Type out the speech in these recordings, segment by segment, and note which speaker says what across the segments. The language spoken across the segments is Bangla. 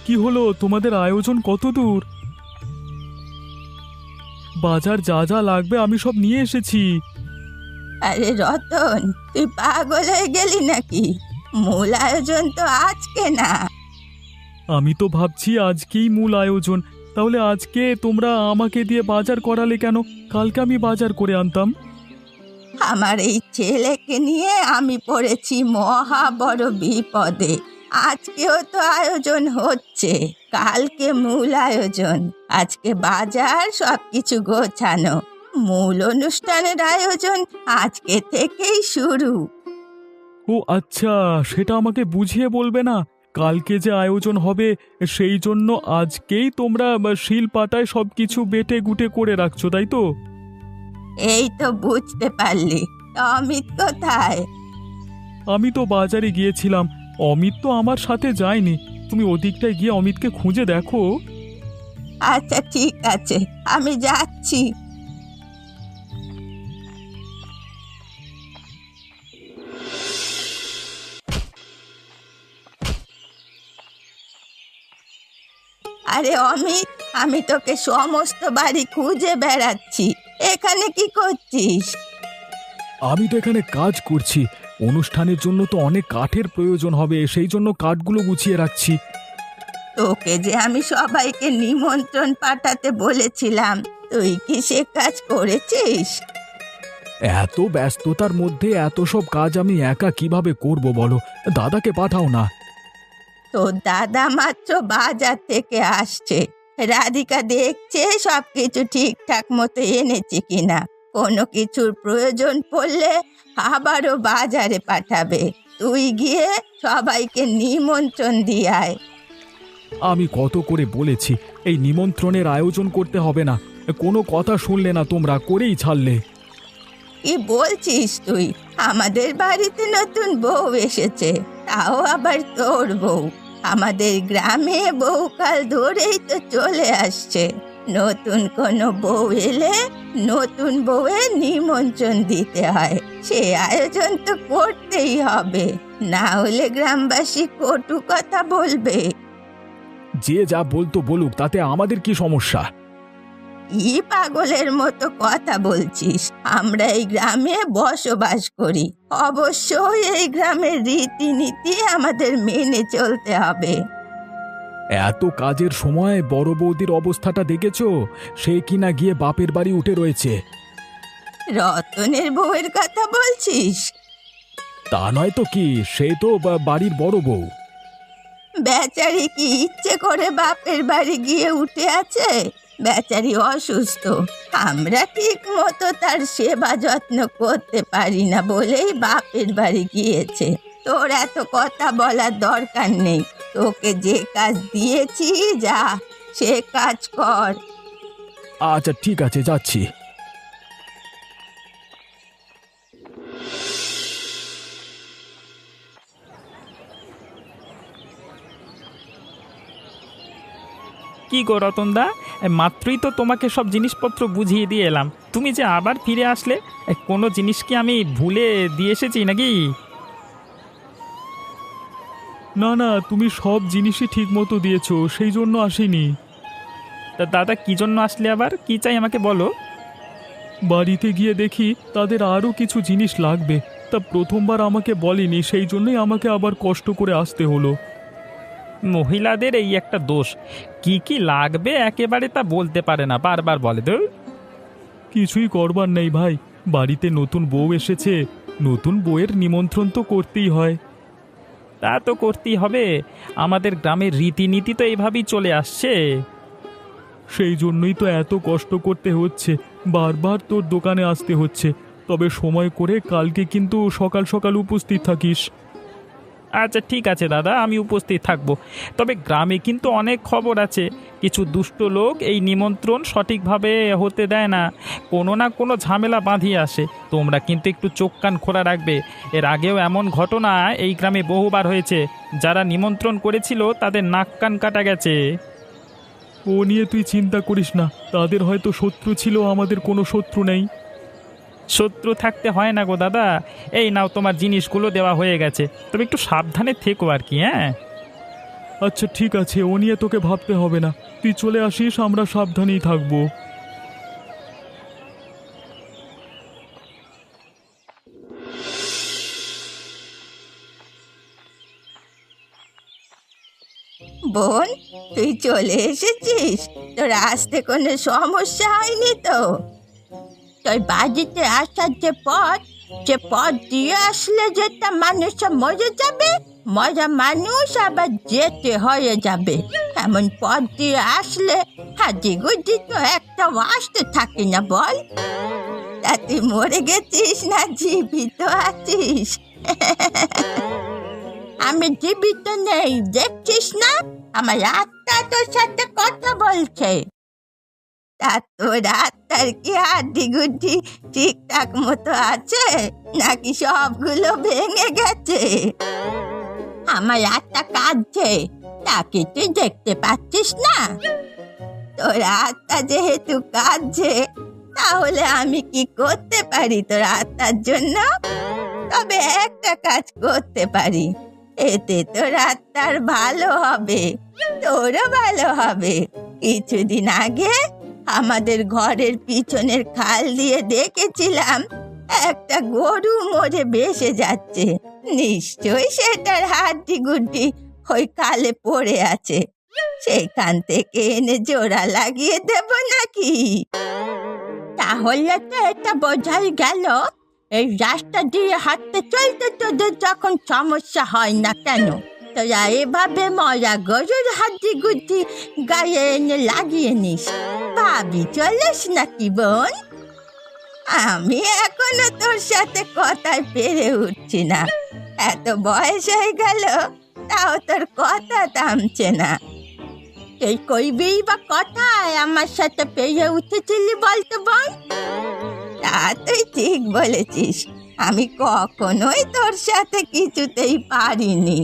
Speaker 1: কি হলো, তোমাদের আয়োজন কত দূর? বাজার যা যা লাগবে আমি সব নিয়ে এসেছি।
Speaker 2: আরে রতন, তুই পাগল হয়ে গেলি নাকি? মূল আয়োজন তো আজকে না।
Speaker 1: আমি তো ভাবছি আজকেই মূল আয়োজন। তাহলে আজকে তোমরা আমাকে দিয়ে বাজার করালে কেন? কালকে আমি বাজার করে আনতাম।
Speaker 2: আমার এই ছেলেকে নিয়ে আমি পড়েছি মহা বড় বিপদে। আজকেও তো আয়োজন হচ্ছে, কালকে মূল আয়োজন। আজকে বাজার সবকিছু গোছানো, মূল অনুষ্ঠানের আয়োজন আজকে থেকেই শুরু।
Speaker 1: ও আচ্ছা, সেটা আমাকে বুঝিয়ে বলবে না? কালকে যে আয়োজন হবে সেই জন্য আজকেই তোমরা শিল পাতায় সবকিছু বেটে গুটে করে রাখছো, তাই তো?
Speaker 2: এই তো বুঝতে পারলি। অমিত কোথায়?
Speaker 1: আমি তো বাজারে গিয়েছিলাম, অমিত তো আমার সাথে যায়নি। তুমি ওদিকটায় গিয়ে অমিতকে খুঁজে দেখো।
Speaker 2: আচ্ছা ঠিক আছে, আমি যাচ্ছি। আরে অমিত, আমি তোকে সমস্ত বাড়ি খুঁজে বেড়াচ্ছি, এখানে কি করছিস?
Speaker 1: আমি তো এখানে কাজ করছি। অনুষ্ঠানের জন্য তো অনেক কাঠের প্রয়োজন হবে, সেই জন্য কাঠগুলো গুছিয়ে রাখছি।
Speaker 2: তোকে যে আমি সবাইকে নিমন্ত্রণ পাঠাতে বলেছিলাম, তুই কি সে কাজ করেছিস?
Speaker 1: এত ব্যস্ততার মধ্যে এত সব কাজ আমি একা কিভাবে করব বলো? দাদাকে পাঠাও না।
Speaker 2: তোর দাদা মাত্র বাজার থেকে আসছে, রাধিকা দেখছে সবকিছু ঠিকঠাক মতো এনেছে কিনা। কোনো কিছুর প্রয়োজন পড়লে আবারও বাজারে পাঠাবে। তুই গিয়ে সবাইকে নিমন্ত্রণ দিয়ে আয়।
Speaker 1: আমি কত করে বলেছি এই নিমন্ত্রণের আয়োজন করতে হবে না, কোনো কথা শুনলে না, তোমরা করেই ছাড়লে।
Speaker 2: কি বলছিস তুই? আমাদের বাড়িতে নতুন বউ এসেছে, তাও আবার তোর বউ। আমাদের গ্রামে বহুকাল ধরেই তো চলে আসছে, নতুন কোনো বউ এলে নতুন বউয়ের নিমন্ত্রণ দিতে হয়। সে আয়োজন তো করতেই হবে, না হলে গ্রামবাসী কটু কথা বলবে।
Speaker 1: যে যা বলতো বলুক, তাতে আমাদের কি সমস্যা?
Speaker 2: কি পাগলের মতো কথা বলছিস? আমরা এই গ্রামে বসবাস করি, অবশ্যই এই গ্রামের রীতিনীতি আমাদের মেনে চলতে হবে।
Speaker 1: এত কাজের সময় বড় বৌদির অবস্থাটা দেখেছো? সে কিনা গিয়ে বাপের বাড়ি উঠে রয়েছে।
Speaker 2: রতনের বউয়ের কথা বলছিস?
Speaker 1: তা নয় তো কি, সে তো বাড়ির বড় বউ।
Speaker 2: বেচারি কি ইচ্ছে করে বাপের বাড়ি গিয়ে উঠে আছে? বেচারি অসুস্থ, আমরা ঠিক মতো তার সেবা যত্ন করতে পারি না বলেই বাপের বাড়ি গিয়েছে। তোর এত কথা বলার দরকার নেই, তোকে যে কাজ দিয়েছি যা সে কাজ কর।
Speaker 1: আচ্ছা ঠিক আছে, যাচ্ছি।
Speaker 3: কি গো রতনদা, মাত্রই তো তোমাকে সব জিনিসপত্র বুঝিয়ে দিয়ে এলাম, তুমি যে আবার ফিরে আসলে। কোনো জিনিস কি আমি ভুলে দিয়ে এসেছি নাকি?
Speaker 1: না না, তুমি সব জিনিসই ঠিক মতো দিয়েছো, সেই জন্য আসিনি।
Speaker 3: তা দাদা, কি জন্য আসলে আবার? কি চাই আমাকে বলো।
Speaker 1: বাড়িতে গিয়ে দেখি তাদের আরও কিছু জিনিস লাগবে, তা প্রথমবার আমাকে বলেনি, সেই জন্যই আমাকে আবার কষ্ট করে আসতে হলো।
Speaker 3: মহিলাদের এই একটা দোষ, কি কি লাগবে একেবারে তা বলতে পারে না, বারবার বলে তো।
Speaker 1: কিছুই করবার নেই ভাই, বাড়িতে নতুন বউ এসেছে, নতুন বউয়ের নিমন্ত্রণ তো করতেই হয়।
Speaker 3: তা তো করতেই হবে, আমাদের গ্রামের রীতিনীতি তো এইভাবেই চলে আসছে।
Speaker 1: সেই জন্যই তো এত কষ্ট করতে হচ্ছে, বারবার তোর দোকানে আসতে হচ্ছে। তবে সময় করে কালকে কিন্তু সকাল সকাল উপস্থিত থাকিস।
Speaker 3: আচ্ছা ঠিক আছে দাদা, আমি উপস্থিত থাকব। তবে গ্রামে কিন্তু অনেক খবর আছে, কিছু দুষ্ট লোক এই নিমন্ত্রণ সঠিকভাবে হতে দেয় না, কোনো না কোনো ঝামেলা বাঁধিয়ে আসে। তোমরা কিন্তু একটু চোখ কান খোলা রাখবে। এর আগেও এমন ঘটনা এই গ্রামে বহুবার হয়েছে, যারা নিমন্ত্রণ করেছিল তাদের নাক কান কাটা গেছে।
Speaker 1: ও নিয়ে তুই চিন্তা করিস না, তাদের হয়তো শত্রু ছিল, আমাদের কোনো শত্রু নেই।
Speaker 3: শত্রু থাকতে হয় না গো দাদা। এই নাও, তোমার জিনিসগুলো দেওয়া হয়ে গেছে, তবে একটু সাবধানে থেকো আর কি। হ্যাঁ
Speaker 1: আচ্ছা ঠিক আছে, ও নিয়ে তোকে ভাবতে হবে না। তুই চলে আসিস, আমরা সাবধানেই থাকবো।
Speaker 2: বোন, তুই চলে এসেছিস? তোর আসতে কোনো সমস্যা হয়নি তো? তোর বাড়িতে আসার যে পথ দিয়ে আসলে যেটা মানুষ মরে যাবে, মরা মানুষ আবার যেতে হয়ে যাবে, এমন পথ দিয়ে আসলে হাজি গুজি তো একটা আসতে থাকে না বল? তা তুই মরে গেছিস না জীবিত আছিস? আমি জীবিত নেই, দেখছিস না? আমার আত্মা তোর সাথে কথা বলছে। তা তোর আত্মার কি হাড্ডি গুড্ডি ঠিকঠাক মতো আছে, নাকি সবগুলো ভেঙে গেছে? আমার আত্মা কাঁদছে, তাকে তুই দেখতে পাচ্ছিস না? তোর আত্মা যেহেতু কাঁদছে, তাহলে আমি কি করতে পারি তোর আত্মার জন্য? তবে একটা কাজ করতে পারি, এতে তোর আত্মার ভালো হবে, তোরও ভালো হবে। কিছুদিন আগে আমাদের ঘরের পিছনের খাল দিয়ে দেখেছিলাম একটা গরু মরে ভেসে যাচ্ছে। নিশ্চয়ই সেটার হাড্ডি গুড্ডি ওই খালে পড়ে আছে, সেখান থেকে এনে জোড়া লাগিয়ে দেব নাকি? তাহলে তো এটা বোঝাই গেল এই রাস্তা দিয়ে হাঁটতে চলতে তোদের যখন সমস্যা হয় না কেন, তোরা এভাবে মরা গরুর হাড্ডি গুড্ডি গায়ে এনে লাগিয়ে নিস। ভাবি চলিস নাকি বোন? আমি এখনো তোর সাথে কথায় পেরে উঠছি না, এত বয়স হয়ে গেল তাও তোর কথা থামছে না। তুই কইবি বা কথায় আমার সাথে পেরে উঠেছিলি বলতো বোন? তা তুই ঠিক বলেছিস, আমি কখনোই তোর সাথে কিছুতেই পারিনি।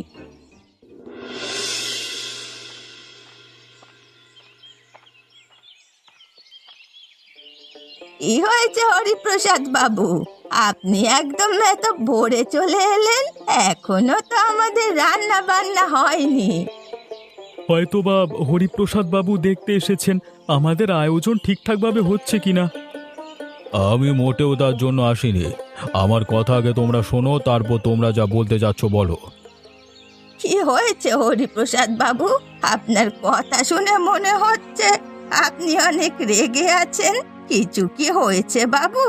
Speaker 2: কি হয়েছে হরিপ্রসাদ বাবু, আপনি একদম এত ভোরে চলে এলেন? এখনো তো আমাদের রান্না বান্না হয়নি।
Speaker 1: হয়তো বা হরিপ্রসাদ বাবু দেখতে এসেছেন আমাদের আয়োজন ঠিকঠাকভাবে হচ্ছে কিনা। আমি মোটেও তার জন্য আসিনি। আমার কথা আগে তোমরা শোনো, তারপর তোমরা যা বলতে যাচ্ছ বলো।
Speaker 2: কি হয়েছে হরিপ্রসাদ বাবু? আপনার কথা শুনে মনে হচ্ছে আপনি অনেক রেগে আছেন। কিছু কি হয়েছে বাবু?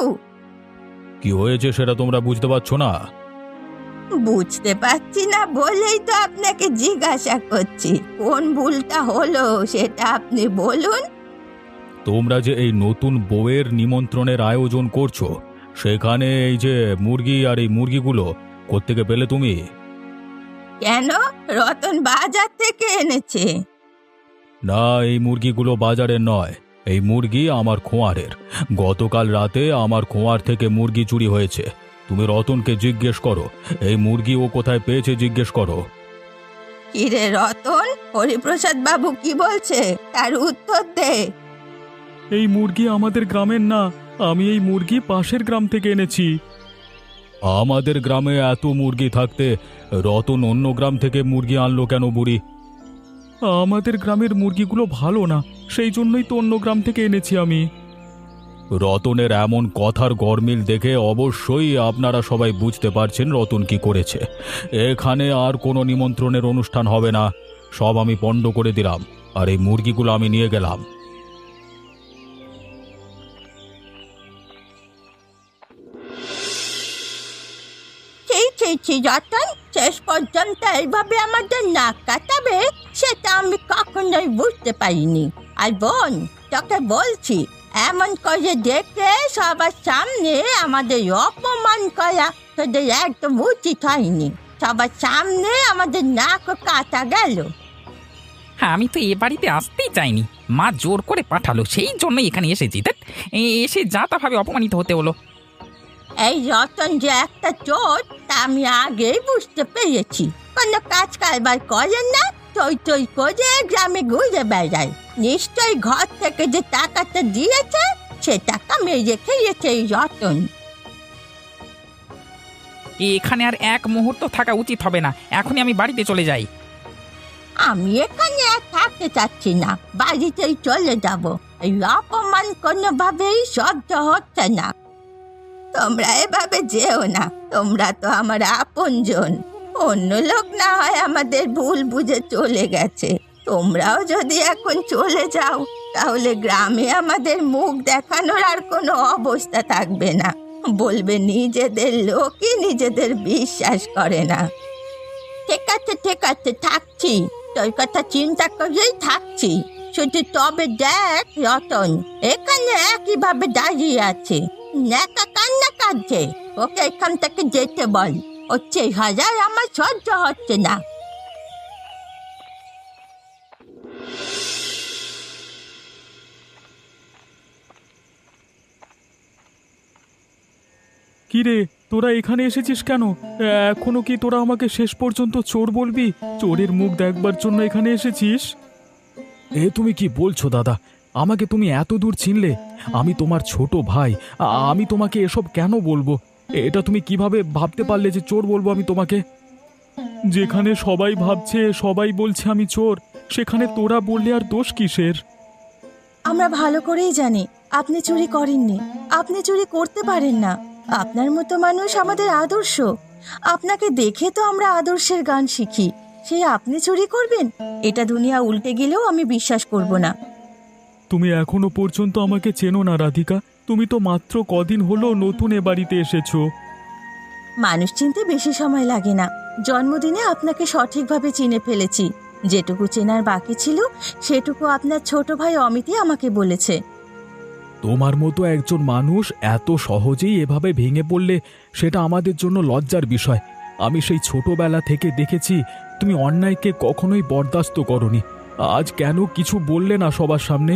Speaker 1: কি হয়েছে সেটা তোমরা বুঝতে পারছো না?
Speaker 2: বুঝতে পারছি না বলেই তো আপনাকে জিজ্ঞাসা করছি, কোন ভুলটা হলো সেটা আপনি বলুন।
Speaker 1: তোমরা যে এই নতুন বউয়ের নিমন্ত্রণের আয়োজন করছো, সেখানে এই যে মুরগি আর এই মুরগিগুলো কোত্থেকে পেলে তুমি?
Speaker 2: কেন, রতন বাজার থেকে এনেছে?
Speaker 1: না, এই মুরগিগুলো বাজারের নয়, এই মুরগি আমার খোঁয়ারের। গতকাল রাতে আমার খোঁয়ার থেকে মুরগি চুরি হয়েছে। তুমি রতনকে জিজ্ঞেস করো এই মুরগি ও কোথায় পেয়েছে, জিজ্ঞেস করো।
Speaker 2: কিরে রতন, হরিপ্রসাদ বাবু কি বলছে তার উত্তর দে।
Speaker 1: এই মুরগি আমাদের গ্রামের না, আমি এই মুরগি পাশের গ্রাম থেকে এনেছি। আমাদের গ্রামে এত মুরগি থাকতে রতন অন্য গ্রাম থেকে মুরগি আনলো কেন বুড়ি? আমাদের গ্রামের মুরগিগুলো ভালো না, সেই জন্যই তো অন্য গ্রাম থেকে এনেছি আমি। রতনের এমন কথার গরমিল দেখে অবশ্যই আপনারা সবাই বুঝতে পারছেন রতন কি করেছে। এখানে আর কোনো নিমন্ত্রণের অনুষ্ঠান হবে না, সব আমি পণ্ড করে দিলাম, আর এই মুরগিগুলো আমি নিয়ে গেলাম।
Speaker 2: রতন, শেষ পর্যন্ত এইভাবে আমাদের নাক কাটাবে সেটা আমি কখনোই বুঝতে পারিনি। আর বোন, তোকে বলছি, এমন করে দেখে সবার সামনে আমাদের অপমান করা তোদের একদম উচিত হয়নি। সবার সামনে আমাদের নাক কাটা গেল।
Speaker 4: হ্যাঁ, আমি তো এ বাড়িতে আসতেই চাইনি, মা জোর করে পাঠালো, সেই জন্য এখানে এসেছি। এসে যা তা ভাবে অপমানিত হতে হলো।
Speaker 2: এই রতন যে একটা চোর তা আমি আগেই বুঝতে পেরেছি। কোনো কাজ কারবার করেন না, টই টই করে গ্রামে ঘুরে বেড়ায়। নিশ্চয়ই ঘর থেকে যে টাকাটা দিয়েছে সে টাকা মেরে খেয়েছে এই রতন।
Speaker 4: এখানে আর এক মুহূর্ত থাকা উচিত হবে না, এখনই আমি বাড়িতে চলে যাই।
Speaker 2: আমি এখানে আর থাকতে চাচ্ছি না, বাড়িতেই চলে যাব। এই অপমান কোনোভাবেই সহ্য হচ্ছে না। তোমরা এভাবে যেও না, তোমরা তো আমার আপনজন। অন্য লোক না হয় আমাদের ভুল বুঝে চলে গেছে, তোমরাও যদি এখন চলে যাও তাহলে গ্রামে আমাদের মুখ দেখানোর আর কোনো অবস্থা থাকবে না। বলবে নিজেদের লোকই নিজেদের বিশ্বাস করে না। ঠিক আছে, থাকছি, তোর কথা চিন্তা করেই থাকছি। শুধু তবে দেখ রতন এখানে একইভাবে দাঁড়িয়ে আছে, নেকা কান্না কাঁদছে। ওকে এখান থেকে যেতে বল, ওর চেহারায় আমার সহ্য হচ্ছে না।
Speaker 1: কি রে, তোরা এখানে এসেছিস কেন? এখনো কি তোরা আমাকে শেষ পর্যন্ত চোর বলবি? চোরের মুখ দেখবার জন্য এখানে এসেছিস? তুমি কি বলছো দাদা? আমাকে তুমি এত দূর চিনলে? আমি তোমার ছোট ভাই, আমি তোমাকে এসব কেন বলবো? এটা তুমি কিভাবে ভাবতে পারলে যে চোর বলবো আমি তোমাকে? যেখানে সবাই ভাবছে, সবাই বলছে আমি চোর, সেখানে তোরা বললে আর দোষ কিসের?
Speaker 2: আমরা ভালো করেই জানি আপনি চুরি করেননি, আপনি চুরি করতে পারেন না। আপনার মতো মানুষ আমাদের আদর্শ। আপনাকে দেখে তো আমরা আদর্শের গান শিখি, সে আপনি চুরি করবেন? এটা দুনিয়া উল্টে গেলেও আমি বিশ্বাস করব না।
Speaker 1: তুমি এখনো পর্যন্ত আমাকে চেনো না রাধিকা। তুমি তো মাত্র কদিন হলো নতুন এ বাড়িতে এসেছো।
Speaker 2: মানুষ চিনতে বেশি সময় লাগে না। জন্মদিনে আপনাকে সঠিকভাবে চিনে ফেলেছি। যেটুকু চেনার বাকি ছিল সেটুকু আপনার ছোট ভাই অমিতই আমাকে বলেছে।
Speaker 1: তোমার মতো একজন মানুষ এত সহজেই এভাবে ভেঙে পড়লে সেটা আমাদের জন্য লজ্জার বিষয়। আমি সেই ছোটবেলা থেকে দেখেছি তুমি অন্যায়কে কখনোই বরদাস্ত করনি। আজ কেন কিছু বললে না সবার সামনে?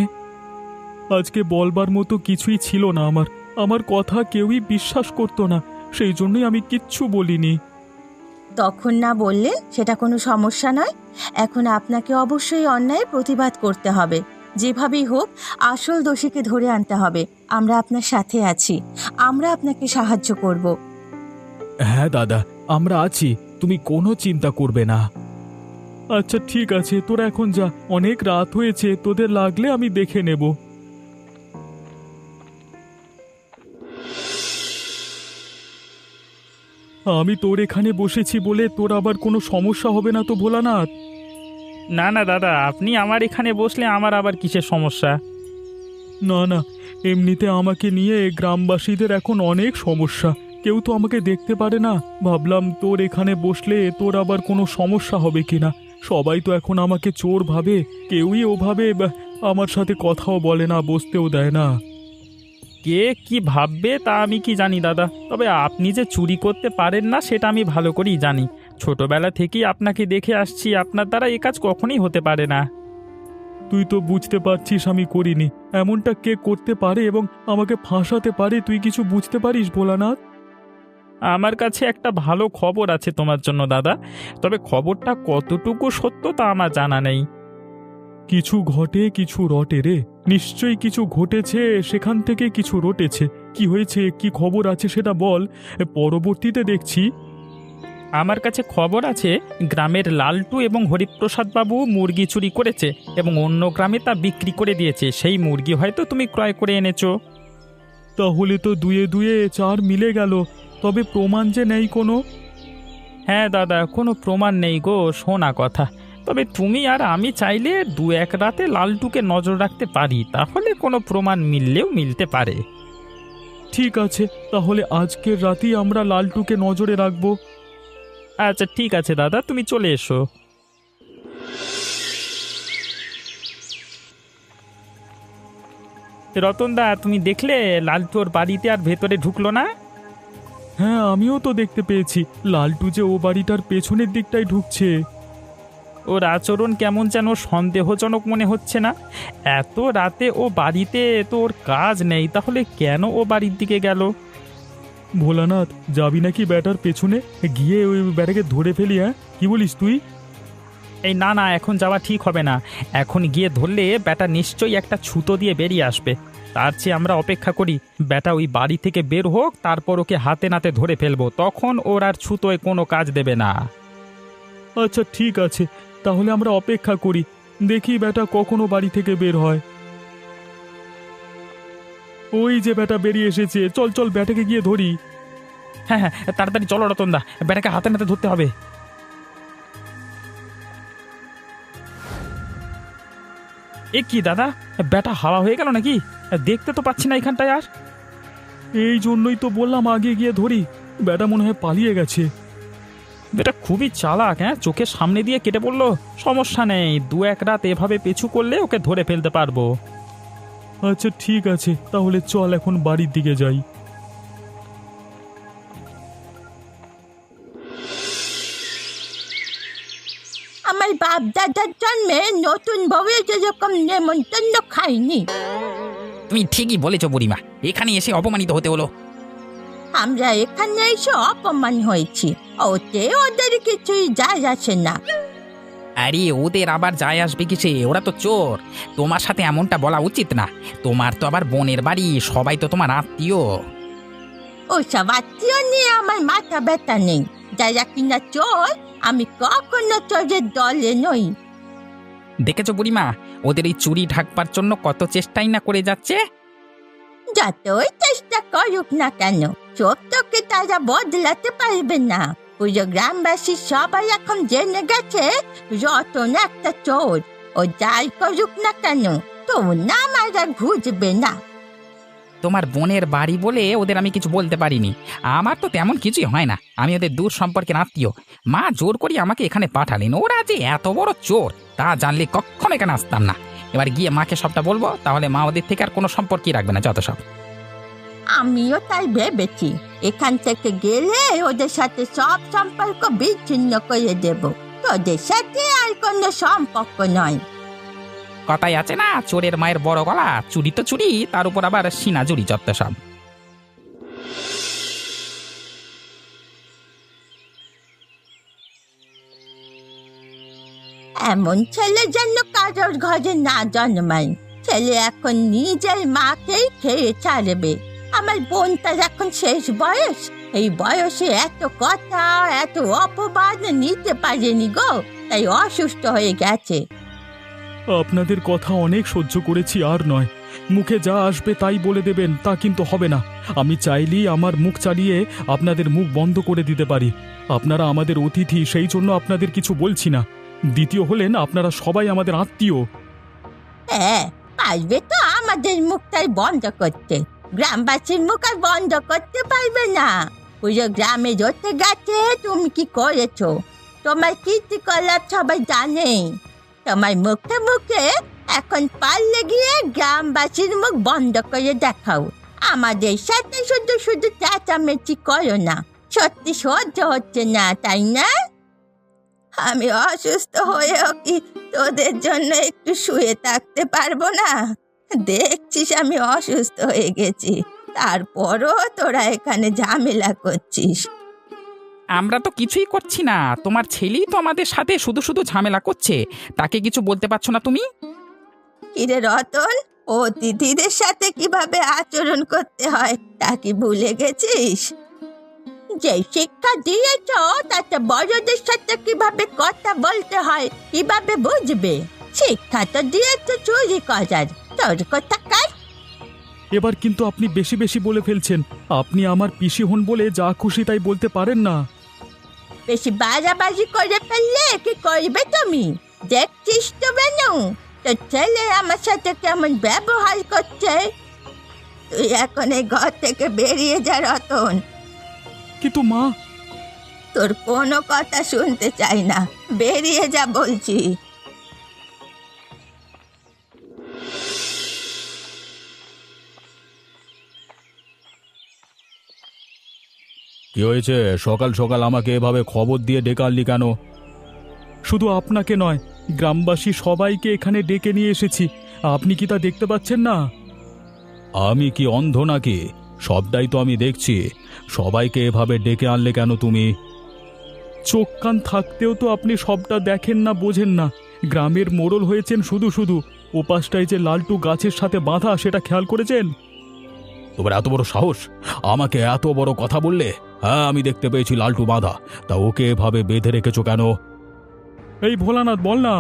Speaker 1: আজকে বলবার মতো কিছুই ছিল না আমার কথা কেউই বিশ্বাস করতো না, সেই জন্যই আমি কিচ্ছু বলিনি।
Speaker 2: তখন না বললে সেটা কোনো সমস্যা নয়। এখন আপনাকে অবশ্যই অন্যায়ের প্রতিবাদ করতে হবে। যেভাবেই হোক আসল দোষীকে ধরে আনতে হবে। আমরা আপনার সাথে আছি, আমরা আপনাকে সাহায্য করব।
Speaker 1: হ্যাঁ দাদা, আমরা আছি, তুমি কোনো চিন্তা করবে না। আচ্ছা ঠিক আছে, তোরা এখন যা, অনেক রাত হয়েছে, তোদের লাগলে আমি দেখে নেব। আমি তোর এখানে বসেছি বলে তোর আবার কোনো সমস্যা হবে না তো ভোলানাথ?
Speaker 3: না না দাদা, আপনি আমার এখানে বসলে আমার আবার কিসের সমস্যা?
Speaker 1: না না, এমনিতে আমাকে নিয়ে গ্রামবাসীদের এখন অনেক সমস্যা, কেউ তো আমাকে দেখতে পারে না। ভাবলাম তোর এখানে বসলে তোর আবার কোনো সমস্যা হবে কিনা। সবাই তো এখন আমাকে চোর ভাবে, কেউই ওভাবে আমার সাথে কথাও বলে না, বসতেও দেয় না।
Speaker 3: কে কি ভাববে তা আমি কি জানি দাদা, তবে আপনি যে চুরি করতে পারেন না সেটা আমি ভালো করেই জানি। ছোটবেলা থেকেই আপনাকে দেখে আসছি, আপনার দ্বারা এ কাজ কখনোই হতে পারে না।
Speaker 1: তুই তো বুঝতে পারছিস আমি করিনি, এমনটা কে করতে পারে এবং আমাকে ফাঁসাতে পারে তুই কিছু বুঝতে পারিস ভোলানাথ?
Speaker 3: আমার কাছে একটা ভালো খবর আছে তোমার জন্য দাদা, তবে খবরটা কতটুকু সত্য তা আমার জানা নেই।
Speaker 1: কিছু ঘটে কিছু রটে রে, নিশ্চয়ই কিছু ঘটেছে, সেখান থেকে কিছু রটেছে। কি হয়েছে, কি খবর আছে সেটা বল, পরবর্তীতে দেখছি।
Speaker 3: আমার কাছে খবর আছে গ্রামের লালটু এবং হরিপ্রসাদ বাবু মুরগি চুরি করেছে এবং অন্য গ্রামে তা বিক্রি করে দিয়েছে। সেই মুরগি হয়তো তুমি ক্রয় করে এনেছো।
Speaker 1: তাহলে তো দুয়ে দুয়ে চার মিলে গেল, তবে প্রমাণ যে নেই কোনো?
Speaker 3: হ্যাঁ দাদা, কোনো প্রমাণ নেই গো, শোনা কথা। তবে তুমি আর আমি চাইলে দু এক রাতে লালটুকে নজর রাখতে পারি, তাহলে কোনো প্রমাণ মিললেও মিলতে পারে।
Speaker 1: ঠিক আছে, তাহলে আজকের রাতেই আমরা লালটুকে নজরে রাখবো।
Speaker 3: আচ্ছা ঠিক আছে দাদা, তুমি চলে এসো। রতনদা, তুমি দেখলে লালটু ওর বাড়িতে আর ভেতরে ঢুকলো না?
Speaker 1: হ্যাঁ, আমিও তো দেখতে পেয়েছি লালটু যে ও বাড়িটার পেছনের দিকটাই ঢুকছে।
Speaker 3: ওর আচরণ কেমন যেন সন্দেহজনক মনে হচ্ছে না? এত রাতে ও বাড়িতে, তো ওর কাজ নেই, তাহলে কেন ও বাড়ির দিকে গেল?
Speaker 1: ভোলানাথ, যাবি নাকি ব্যাটার পেছনে গিয়ে ওই ব্যাটাকে ধরে ফেলি? হ্যাঁ, কি বলিস তুই?
Speaker 3: এই না না, এখন যাওয়া ঠিক হবে না। এখন গিয়ে ধরলে ব্যাটা নিশ্চয়ই একটা ছুতো দিয়ে বেরিয়ে আসবে। তার চেয়ে আমরা অপেক্ষা করি, ব্যাটা ওই বাড়ি থেকে বের হোক, তারপর ওকে হাতে নাতে ধরে ফেলবো, তখন ওর আর ছুতোয় কোনো কাজ দেবে না।
Speaker 1: আচ্ছা ঠিক আছে, তাহলে আমরা অপেক্ষা করি, দেখি বেটা কখনো বাড়ি থেকে বের হয়। ওই যে বেটা বেরিয়ে এসেছে, চল চল বেটাকে গিয়ে ধরি।
Speaker 3: হ্যাঁ হ্যাঁ, তাড়াতাড়ি চলো রতনদা, বেটাকে হাতে নাতে ধরতে হবে। এ কি দাদা, বেটা হাওয়া হয়ে গেল নাকি? দেখতে তো পাচ্ছি না এখানটায় আর।
Speaker 1: এই জন্যই তো বললাম আগে গিয়ে ধরি, বেটা মনে হয় পালিয়ে গেছে।
Speaker 3: বেটা খুবই চালাক, হ্যাঁ, চোখের সামনে দিয়ে কেটে পড়লো। সমস্যা নেই, 2-1 রাত এভাবে পিছু করলে ওকে ধরে ফেলতে পারবো।
Speaker 1: আচ্ছা ঠিক আছে, তাহলে চল এখন বাড়ির দিকে যাই।
Speaker 2: আমার বাপ দাদার জন্মে নতুন বউয়ের যেরকম নেমন্তন্ন খাইনি।
Speaker 4: তুমি ঠিকই বলেছো বুড়িমা, এখানে এসে অপমানিত হতে হলো।
Speaker 2: আমরা এখানে এসে অপমান হয়েছি, ওতে ওদের কিছুই যায় আসে না।
Speaker 4: আরে ওদের আবার যায় আসবে কিসে, ওরা তো চোর। তোমার সাথে এমনটা বলা উচিত না। তোমার তো আবার বোনের বাড়ি, সবাই তো তোমার আত্মীয়।
Speaker 2: ওসব আত্মীয় নিয়ে আমার মাথা ব্যথা নেই। যারা কিনা চোর, আমি কখনো চোরের দলে নই।
Speaker 4: দেখেছো বুড়িমা, ওদের এই চুরি ঢাকবার জন্য কত চেষ্টাই না করে যাচ্ছে।
Speaker 2: যতই চেষ্টা করুক না কেন, সত্যকে তারা বদলাতে পারবে না। পুরো গ্রামবাসী সবাই এখন জেনে গেছে রতন একটা চোর। ও যাই করুক না কেন, তো নাম আর ঘুরবে না।
Speaker 4: তোমার বোনের বাড়ি বলে ওদের আমি কিছু বলতে পারিনি। আমার তো তেমন কিছুই হয় না, আমি ওদের দূর সম্পর্কের আত্মীয়। মা জোর করি আমাকে এখানে পাঠালেন, ওরা যে এত বড় চোর তা জানলে কখনো এখানে আসতাম না। এবার গিয়ে মাকে সবটা বলবো, তাহলে মা ওদের থেকে আর কোনো সম্পর্কই রাখবে না, যত সব।
Speaker 2: আমিও তাই ভেবেছি, এখান থেকে গেলে ওদের সাথে সব সম্পর্ক বিচ্ছিন্ন করে দেব। তোদের সাথে আর কোনো সম্পর্ক নয়।
Speaker 4: কথাই আছে না, চোরের মায়ের বড় গলা, চুরি তো চুরি, তার উপর আবার সিনা জুড়ি, যত সব।
Speaker 2: এমন ছেলে যেন কারোর ঘরে না জন্মায়। ছেলে এখন নিজের মাকেই খেয়ে ছাড়বে। আমার বোনটার এখন শেষ বয়স, এই বয়সে এত কথা এত অপবাদ নিতে পারেনি গো, তাই অসুস্থ হয়ে গেছে।
Speaker 1: আপনাদের কথা অনেক সহ্য করেছি, আর নয়। মুখে যা আসবে তাই বলে দেবেন, তা কিন্তু হবে না। আমি চাইলেই আমার মুখ চালিয়ে আপনাদের মুখ বন্ধ করে দিতে পারি। আপনারা আমাদের অতিথি, সেই জন্য আপনাদের কিছু বলছি না। দ্বিতীয় হলেন আপনারা সবাই আমাদের আত্মীয়।
Speaker 2: হ্যাঁ, পারবে তো আমাদের মুখটাই বন্ধ করতে, গ্রামবাসীর মুখ আর বন্ধ করতে পারবে না। পুরো গ্রামে ধরতে গেছে তুমি কি করেছো, তোমার কীর্তিকলাপ সবাই জানে। তোমার মুখে মুখে এখন পারলে গিয়ে গ্রামবাসীর মুখ বন্ধ করে দেখাও। আমাদের সাথে শুধু শুধু চেঁচামেচি করো না, সত্যি সহ্য হচ্ছে না, তাই না? আমি অসুস্থ হয়েও কি তোদের জন্য একটু শুয়ে থাকতে পারবো না? দেখছিস আমি অসুস্থ হয়ে গেছি, তারপরও তোরা এখানে ঝামেলা করছিস।
Speaker 4: আমরা তো কিছুই করছি না, তোমার ছেলেই তো আমাদের সাথে শুধু শুধু ঝামেলা করছে। তাকে কিছু বলতে পারছো না তুমি?
Speaker 2: কিরে রতন, অতিথিদের সাথে কিভাবে আচরণ করতে হয় তা কি ভুলে গেছিস? যে শিক্ষা দিয়েছ তাতে বড়দের সাথে কিভাবে কথা বলতে হয় কিভাবে বুঝবে? শিক্ষা তো দিয়েছ চুরি করার, তোর কথা কার?
Speaker 1: এবার কিন্তু আপনি বেশি বেশি বলে ফেলছেন। আপনি আমার পিসি হন বলে যা খুশি তাই বলতে পারেন না।
Speaker 2: বেশি বাড়াবাড়ি করে ফেললে কি করবে তুমি? দেখছিস তো বেনু, তোর ছেলে আমার সাথে কেমন ব্যবহার করছে। তুই এখন এই ঘর থেকে বেরিয়ে যা রতন।
Speaker 1: কিন্তু মা,
Speaker 2: তোর কোনো কথা শুনতে চাই না, বেরিয়ে যা বলছি।
Speaker 1: কি হয়েছে? সকাল সকাল আমাকে এভাবে খবর দিয়ে ডেকে আনলি কেন? শুধু আপনাকে নয়, গ্রামবাসী সবাইকে এখানে ডেকে নিয়ে এসেছি। আপনি কি তা দেখতে পাচ্ছেন না? আমি কি অন্ধ নাকি? সবটাই তো আমি দেখছি। সবাইকে এভাবে ডেকে আনলে কেন তুমি? চোখ কান থাকতেও তো আপনি সবটা দেখেন না, বোঝেন না। গ্রামের মোড়ল হয়েছেন শুধু শুধু। ওপাশটায় যে লালটু গাছের সাথে বাঁধা, সেটা খেয়াল করেছেন? তোমার এত বড় সাহস, আমাকে এত বড় কথা বললে? হ্যাঁ, আমি দেখতে পেয়েছি লালটু বাঁধা, তা ওকে এভাবে বেঁধে রেখেছো কেন? এই ভোলানাথ বল না।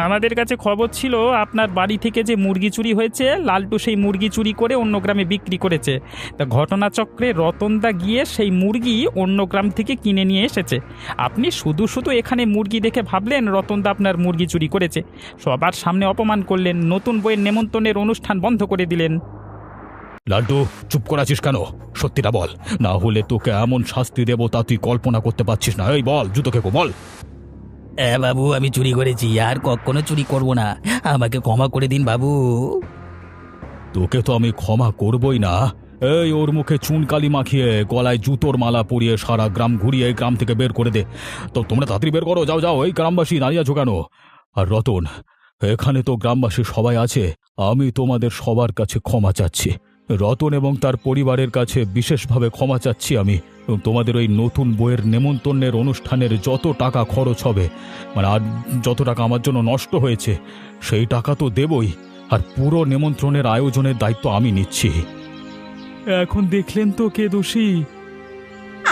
Speaker 3: আমাদের কাছে খবর ছিল আপনার বাড়ি থেকে যে মুরগি চুরি হয়েছে, লালটু সেই মুরগি চুরি করে অন্য গ্রামে বিক্রি করেছে। তা ঘটনাচক্রে রতনদা গিয়ে সেই মুরগি অন্য গ্রাম থেকে কিনে নিয়ে এসেছে। আপনি শুধু শুধু এখানে মুরগি দেখে ভাবলেন রতনদা আপনার মুরগি চুরি করেছে, সবার সামনে অপমান করলেন, নতুন বইয়ের নেমন্তন্নের অনুষ্ঠান বন্ধ করে দিলেন।
Speaker 1: লাল্টু, চুপ করাছিস কেন? সত্যিটা বল, না হলে তোকে এমন শাস্তি দেবো তা তুই কল্পনা করতে পারছিস না। এই বল, জুতো খেকো বল।
Speaker 5: হ্যাঁ বাবু, আমি চুরি করেছি, আর কখনো চুরি করব না, আমাকে ক্ষমা করে দিন বাবু।
Speaker 1: তোকে তো আমি ক্ষমা করবই না। এই ওর মুখে চুনকালি মাখিয়ে গলায় জুতোর মালা পরিয়ে সারা গ্রাম ঘুরিয়ে এই গ্রাম থেকে বের করে দে। তো তোমরা তাড়াতাড়ি বের করো, যাও যাও। এই গ্রামবাসী দাঁড়িয়ে আছো কেন? আর রতন, এখানে তো গ্রামবাসী সবাই আছে, আমি তোমাদের সবার কাছে ক্ষমা চাচ্ছি। রতন এবং তার পরিবারের কাছে বিশেষভাবে ক্ষমা চাচ্ছি আমি। এবং তোমাদের ওই নতুন বইয়ের নেমন্তন্নের অনুষ্ঠানের যত টাকা খরচ হবে, মানে আর যত টাকা আমার জন্য নষ্ট হয়েছে, সেই টাকা তো দেবই, আর পুরো নেমন্ত্রণের আয়োজনের দায়িত্ব আমি নিচ্ছি। এখন দেখলেন তো কে দোষী।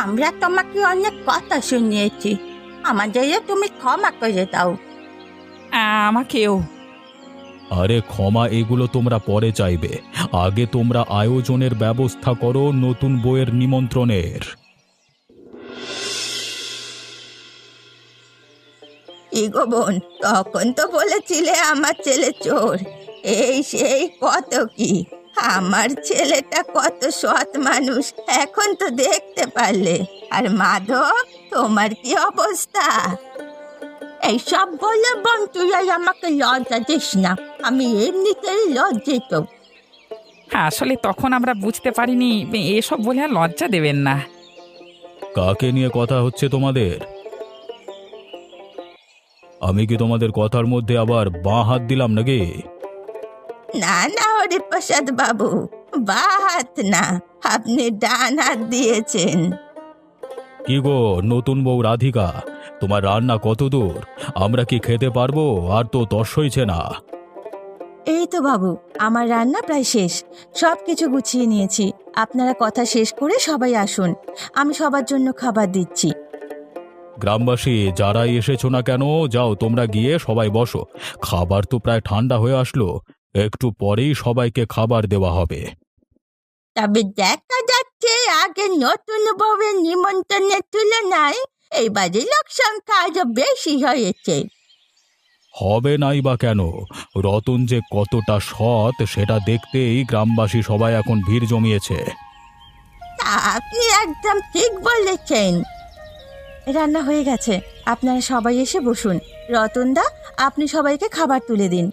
Speaker 2: আমরা তোমাকে অনেক কথা শুনিয়েছি, আমাদের তুমি ক্ষমা করে দাও।
Speaker 4: আমাকেও।
Speaker 1: আরে ক্ষমা এগুলো তোমরা পরে চাইবে, আগে তোমরা আয়োজনের ব্যবস্থা করো নতুন বইয়ের নিমন্ত্রণের।
Speaker 2: কি গো বোন, তখন তো বলেছিলে আমার ছেলে চোর, এই সেই কত কি। আমার ছেলেটা কত সৎ মানুষ, এখন তো দেখতে পারলে। আর মাধব, তোমার কি অবস্থা? এইসব বলে বোন তুই আর আমাকে লজ্জা দিস না, আমি এমনিতেই লজ্জিত।
Speaker 4: আসলে তখন আমরা বুঝতে পারিনি, এসব বলে আর লজ্জা দেবেন না।
Speaker 1: কাকে নিয়ে কথা হচ্ছে তোমাদের? আমি কি তোমাদের কথার মধ্যে আবার বাঁ হাত দিলাম নাকি?
Speaker 2: না না হরিপ্রসাদ বাবু, বাঁ হাত না, আপনি ডান হাত দিয়েছেন।
Speaker 1: কি গো নতুন বউ রাধিকা, তোমার রান্না কত দূর? আমরা কি খেতে পারবো? আর তো তস হইছে না।
Speaker 2: এই তো বাবু, আমার রান্না প্রায় শেষ, সব কিছু গুছিয়ে নিয়েছি। আপনারা কথা শেষ করে সবাই আসুন, আমি সবার জন্য খাবার দিচ্ছি।
Speaker 1: গ্রামবাসী যারাই এসেছো না কেন, যাও তোমরা গিয়ে সবাই বসো। খাবার তো প্রায় ঠান্ডা হয়ে আসলো, একটু পরেই সবাইকে খাবার দেওয়া হবে।
Speaker 2: তবে দেখা যাচ্ছে আগে নতুন বউয়ের নিমন্ত্রণের তুলনায় এইবারে লোক সংখ্যা আরো বেশি হয়েছে।
Speaker 1: হবে নাই বা কেন? রতন যে কতটা সৎ সেটা দেখতেই গ্রামবাসী সবাই এখন ভিড় জমিয়েছে।
Speaker 2: তা আপনি একদম ঠিক বলেছেন। রান্না হয়ে গেছে, আপনারা সবাই এসে বসুন। রতনদা, আপনি সবাইকে খাবার তুলে দিন।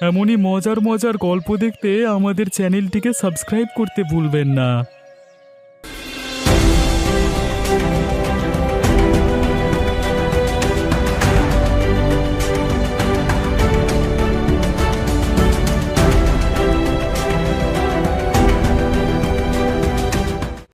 Speaker 1: এমনই মজার মজার গল্প দেখতে আমাদের চ্যানেলটিকে সাবস্ক্রাইব করতে ভুলবেন না।